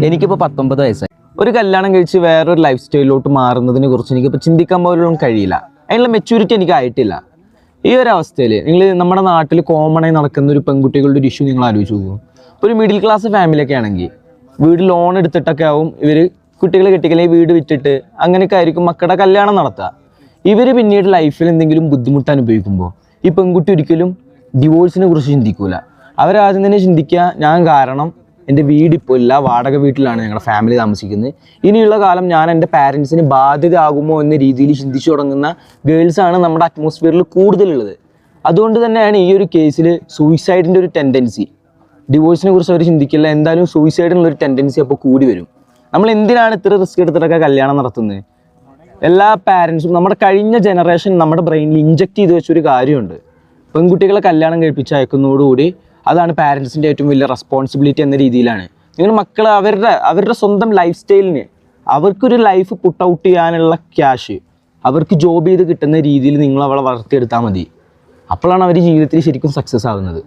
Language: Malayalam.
എനിക്കിപ്പോൾ 19 വയസ്സായി. ഒരു കല്യാണം കഴിച്ച് വേറൊരു ലൈഫ് സ്റ്റൈലിലോട്ട് മാറുന്നതിനെ കുറിച്ച് എനിക്കിപ്പോൾ ചിന്തിക്കാൻ പോലും കഴിയില്ല. അതിനുള്ള മെച്യൂരിറ്റി എനിക്ക് ആയിട്ടില്ല. ഈ ഒരു അവസ്ഥയിൽ നിങ്ങൾ നമ്മുടെ നാട്ടിൽ കോമണായി നടക്കുന്ന ഒരു പെൺകുട്ടികളുടെ ഒരു ഇഷ്യൂ നിങ്ങൾ ആലോചിച്ച് നോക്കും. ഒരു മിഡിൽ ക്ലാസ് ഫാമിലിയൊക്കെ ആണെങ്കിൽ വീട് ലോൺ എടുത്തിട്ടൊക്കെ ആവും ഇവർ കുട്ടികളെ കെട്ടിക്കല്ലെങ്കിൽ വീട് വിറ്റിട്ട് അങ്ങനെയൊക്കെ ആയിരിക്കും മക്കളുടെ കല്യാണം നടത്തുക. ഇവർ പിന്നീട് ലൈഫിൽ എന്തെങ്കിലും ബുദ്ധിമുട്ട് അനുഭവിക്കുമ്പോൾ ഈ പെൺകുട്ടി ഒരിക്കലും ഡിവോഴ്സിനെ കുറിച്ച് ചിന്തിക്കൂല. അവരാദ്യം തന്നെ ചിന്തിക്കുക, ഞാൻ കാരണം എൻ്റെ വീടിപ്പോൾ ഇല്ല, വാടക വീട്ടിലാണ് ഞങ്ങളുടെ ഫാമിലി താമസിക്കുന്നത്, ഇനിയുള്ള കാലം ഞാൻ എൻ്റെ പാരൻസിന് ബാധ്യത ആകുമോ എന്ന രീതിയിൽ ചിന്തിച്ചു തുടങ്ങുന്ന ഗേൾസാണ് നമ്മുടെ അറ്റ്മോസ്ഫിയറിൽ കൂടുതലുള്ളത്. അതുകൊണ്ട് തന്നെയാണ് ഈ ഒരു കേസിൽ സൂയിസൈഡിൻ്റെ ഒരു ടെൻഡൻസി, ഡിവോഴ്സിനെ കുറിച്ച് അവർ ചിന്തിക്കില്ല, എന്തായാലും സൂയിസൈഡിനുള്ളൊരു ടെൻഡൻസി അപ്പോൾ കൂടി വരും. നമ്മൾ എന്തിനാണ് ഇത്ര റിസ്ക് എടുത്തിട്ടൊക്കെ കല്യാണം നടത്തുന്നത്? എല്ലാ പാരൻസും നമ്മുടെ കഴിഞ്ഞ ജനറേഷൻ നമ്മുടെ ബ്രെയിനിൽ ഇഞ്ചക്ട് ചെയ്ത് വെച്ചൊരു കാര്യമുണ്ട്. പെൺകുട്ടികളെ കല്യാണം കഴിപ്പിച്ച് അയക്കുന്നതോടുകൂടി അതാണ് പാരൻസിൻ്റെ ഏറ്റവും വലിയ റെസ്പോൺസിബിലിറ്റി എന്ന രീതിയിലാണ്. നിങ്ങൾ മക്കൾ അവരുടെ സ്വന്തം ലൈഫ് സ്റ്റൈലിന് അവർക്കൊരു ലൈഫ് പുട്ട് ഔട്ട് ചെയ്യാനുള്ള ക്യാഷ് അവർക്ക് ജോബ് ചെയ്ത് കിട്ടുന്ന രീതിയിൽ നിങ്ങൾ അവളെ വളർത്തിയെടുത്താൽ മതി. അപ്പോഴാണ് അവർ ജീവിതത്തിൽ ശരിക്കും സക്സസ് ആകുന്നത്.